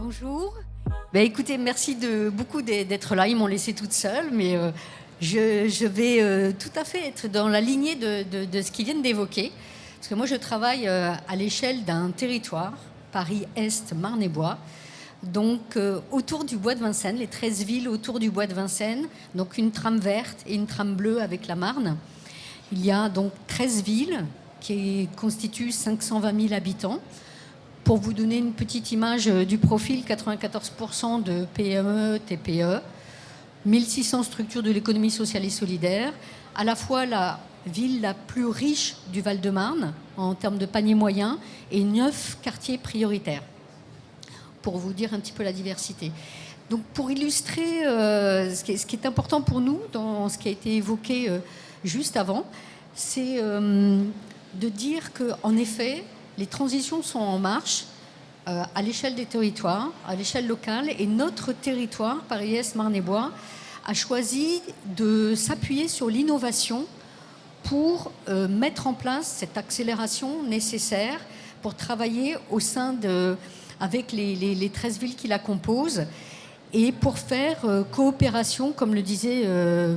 Bonjour. Écoutez, merci beaucoup d'être là. Ils m'ont laissée toute seule, mais je vais tout à fait être dans la lignée de ce qu'ils viennent d'évoquer. Parce que moi, je travaille à l'échelle d'un territoire, Paris-Est, Marne-et-Bois, donc autour du bois de Vincennes, les 13 villes autour du bois de Vincennes, donc une trame verte et une trame bleue avec la Marne. Il y a donc 13 villes qui constituent 520 000 habitants. Pour vous donner une petite image du profil, 94% de PME, TPE, 1600 structures de l'économie sociale et solidaire, à la fois la ville la plus riche du Val-de-Marne en termes de panier moyen et 9 quartiers prioritaires, pour vous dire un petit peu la diversité. Donc pour illustrer ce qui est important pour nous dans ce qui a été évoqué juste avant, c'est de dire qu'en effet, les transitions sont en marche à l'échelle des territoires, à l'échelle locale, et notre territoire, Paris-Est, Marne-et-Bois, a choisi de s'appuyer sur l'innovation pour mettre en place cette accélération nécessaire pour travailler avec les 13 villes qui la composent et pour faire coopération, comme le disait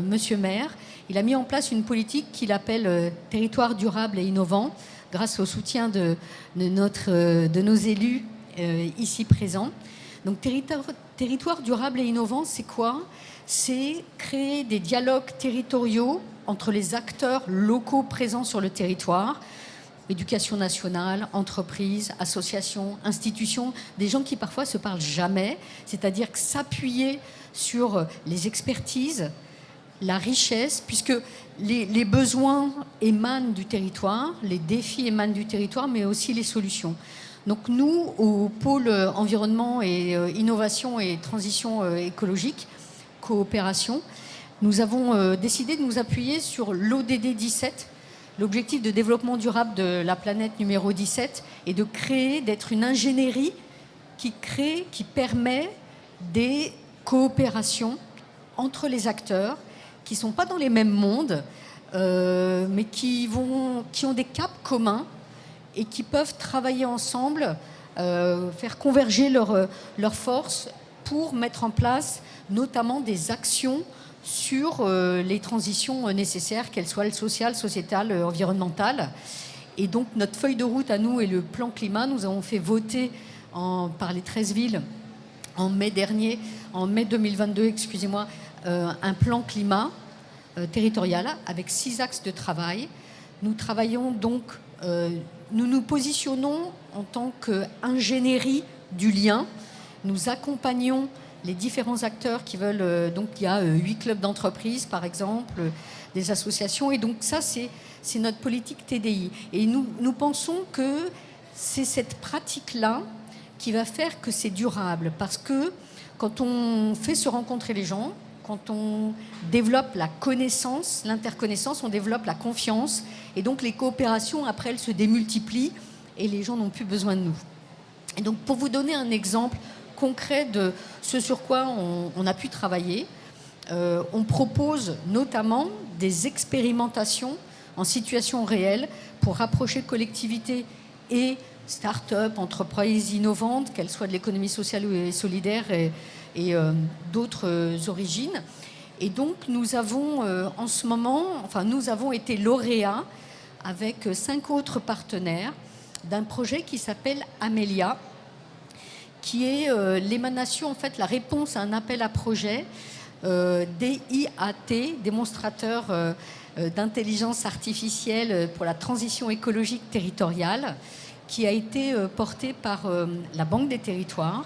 Monsieur Maire. Il a mis en place une politique qu'il appelle territoire durable et innovant, grâce au soutien de nos élus ici présents. Donc territoire durable et innovant, c'est quoi? C'est créer des dialogues territoriaux entre les acteurs locaux présents sur le territoire, éducation nationale, entreprises, associations, institutions, des gens qui parfois se parlent jamais, c'est-à-dire s'appuyer sur les expertises, la richesse, puisque les besoins émanent du territoire, les défis émanent du territoire, mais aussi les solutions. Donc nous, au pôle environnement et innovation et transition écologique, coopération, nous avons décidé de nous appuyer sur l'ODD 17, l'objectif de développement durable de la planète numéro 17, et d'être une ingénierie qui permet des coopérations entre les acteurs qui ne sont pas dans les mêmes mondes, mais qui ont des caps communs et qui peuvent travailler ensemble, faire converger leurs forces pour mettre en place notamment des actions sur les transitions nécessaires, qu'elles soient sociales, sociétales, environnementales. Et donc notre feuille de route à nous est le plan climat. Nous avons fait voter par les 13 villes en mai 2022, excusez-moi, un plan climat territorial avec 6 axes de travail. Nous travaillons donc, nous nous positionnons en tant qu'ingénierie du lien. Nous accompagnons les différents acteurs qui veulent, donc il y a 8 clubs d'entreprise par exemple, des associations, et donc ça c'est notre politique TDI. Et nous pensons que c'est cette pratique-là qui va faire que c'est durable, parce que quand on fait se rencontrer les gens, quand on développe la connaissance, l'interconnaissance, on développe la confiance, et donc les coopérations après elles se démultiplient et les gens n'ont plus besoin de nous. Et donc pour vous donner un exemple concret de ce sur quoi on a pu travailler, on propose notamment des expérimentations en situation réelle pour rapprocher collectivités et start-up, entreprises innovantes, qu'elles soient de l'économie sociale et solidaire et d'autres origines. Et donc nous avons en ce moment, nous avons été lauréats avec 5 autres partenaires d'un projet qui s'appelle Amélia, qui est l'émanation, en fait, la réponse à un appel à projet DIAT, démonstrateur d'intelligence artificielle pour la transition écologique territoriale, qui a été porté par la Banque des territoires.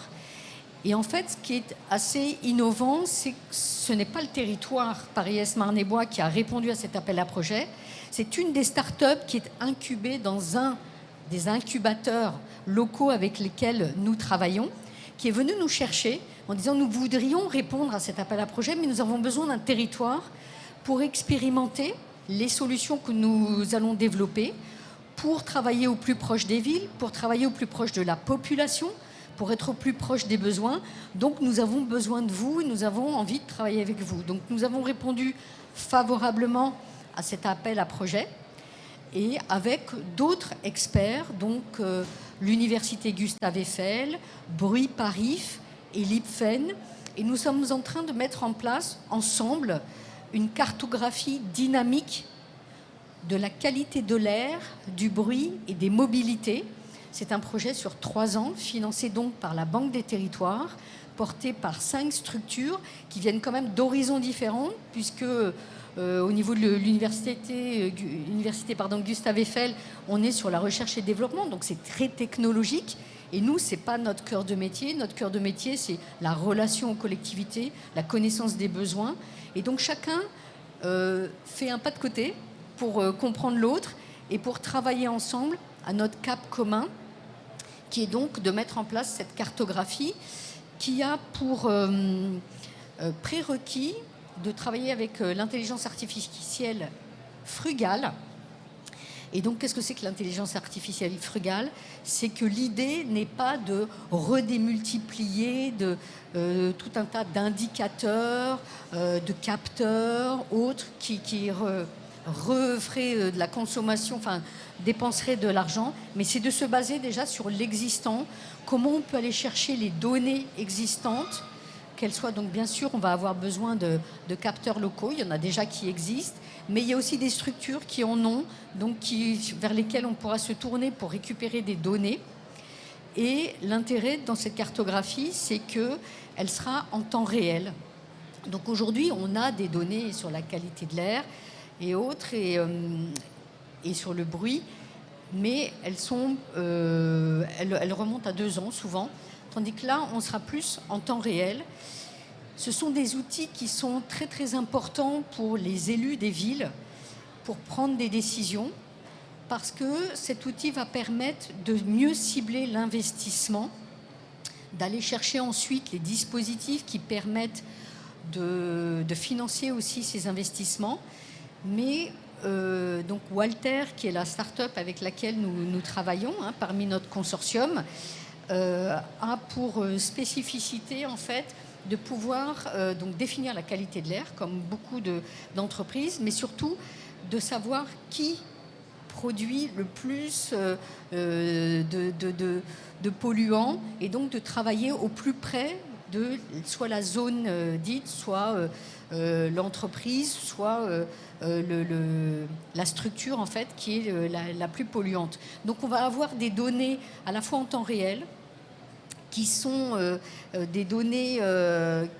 Et en fait, ce qui est assez innovant, c'est que ce n'est pas le territoire Paris-Est Marne-et-Bois qui a répondu à cet appel à projet. C'est une des startups qui est incubée dans un des incubateurs locaux avec lesquels nous travaillons, qui est venu nous chercher en disant: nous voudrions répondre à cet appel à projet, mais nous avons besoin d'un territoire pour expérimenter les solutions que nous allons développer, pour travailler au plus proche des villes, pour travailler au plus proche de la population, pour être au plus proche des besoins. Donc nous avons besoin de vous et nous avons envie de travailler avec vous. Donc nous avons répondu favorablement à cet appel à projet, et avec d'autres experts, donc l'Université Gustave Eiffel, Bruit Parif et l'IPFEN. Et nous sommes en train de mettre en place, ensemble, une cartographie dynamique de la qualité de l'air, du bruit et des mobilités. C'est un projet sur 3 ans, financé donc par la Banque des Territoires, porté par 5 structures qui viennent quand même d'horizons différents, puisque au niveau de l'université Gustave Eiffel, on est sur la recherche et développement, donc c'est très technologique. Et nous, ce n'est pas notre cœur de métier. Notre cœur de métier, c'est la relation aux collectivités, la connaissance des besoins. Et donc chacun fait un pas de côté pour comprendre l'autre et pour travailler ensemble à notre cap commun, qui est donc de mettre en place cette cartographie qui a pour prérequis de travailler avec l'intelligence artificielle frugale. Et donc, qu'est-ce que c'est que l'intelligence artificielle frugale? C'est que l'idée n'est pas de redémultiplier tout un tas d'indicateurs, de capteurs, autres, qui referaient de la consommation, enfin, dépenseraient de l'argent, mais c'est de se baser déjà sur l'existant, comment on peut aller chercher les données existantes, qu'elles soient, donc bien sûr, on va avoir besoin de capteurs locaux, il y en a déjà qui existent, mais il y a aussi des structures qui en ont, donc vers lesquelles on pourra se tourner pour récupérer des données. Et l'intérêt dans cette cartographie, c'est qu'elle sera en temps réel. Donc aujourd'hui, on a des données sur la qualité de l'air et autres, et sur le bruit, mais elles remontent à 2 ans souvent, tandis que là, on sera plus en temps réel. Ce sont des outils qui sont très très importants pour les élus des villes pour prendre des décisions, parce que cet outil va permettre de mieux cibler l'investissement, d'aller chercher ensuite les dispositifs qui permettent de financer aussi ces investissements. Mais donc Walter, qui est la start-up avec laquelle nous travaillons, parmi notre consortium, a pour spécificité en fait de pouvoir donc définir la qualité de l'air comme beaucoup d'entreprises, mais surtout de savoir qui produit le plus de polluants, et donc de travailler au plus près de soit la zone dite, soit l'entreprise, soit la structure en fait qui est la plus polluante. Donc on va avoir des données à la fois en temps réel, qui sont des données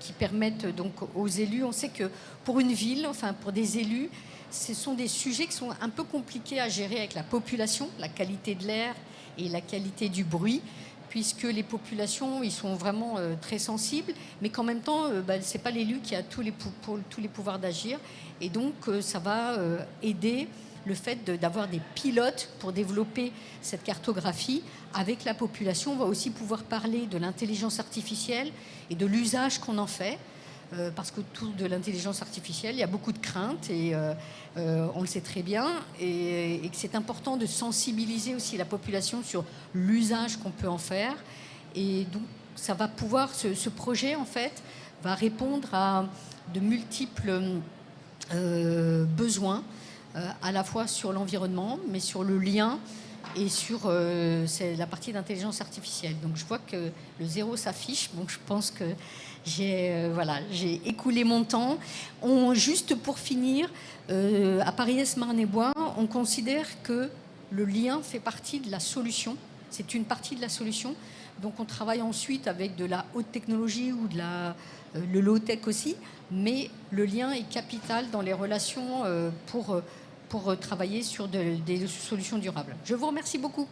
qui permettent donc aux élus. On sait que pour une ville, enfin pour des élus, ce sont des sujets qui sont un peu compliqués à gérer avec la population, la qualité de l'air et la qualité du bruit, puisque les populations, ils sont vraiment très sensibles, mais qu'en même temps, c'est pas l'élu qui a tous les pouvoirs d'agir. Et donc, ça va aider le fait d'avoir des pilotes pour développer cette cartographie avec la population. On va aussi pouvoir parler de l'intelligence artificielle et de l'usage qu'on en fait, parce que tout de l'intelligence artificielle, il y a beaucoup de craintes, et on le sait très bien, et que c'est important de sensibiliser aussi la population sur l'usage qu'on peut en faire. Et donc, ça va pouvoir, ce projet, en fait, va répondre à de multiples besoins, à la fois sur l'environnement, mais sur le lien et sur la partie d'intelligence artificielle. Donc je vois que le 0 s'affiche, donc je pense que j'ai écoulé mon temps. Juste pour finir, à Paris-Est-Marne-et-Bois, on considère que le lien fait partie de la solution, c'est une partie de la solution. Donc on travaille ensuite avec de la haute technologie ou le low-tech aussi, mais le lien est capital dans les relations pour travailler sur des solutions durables. Je vous remercie beaucoup.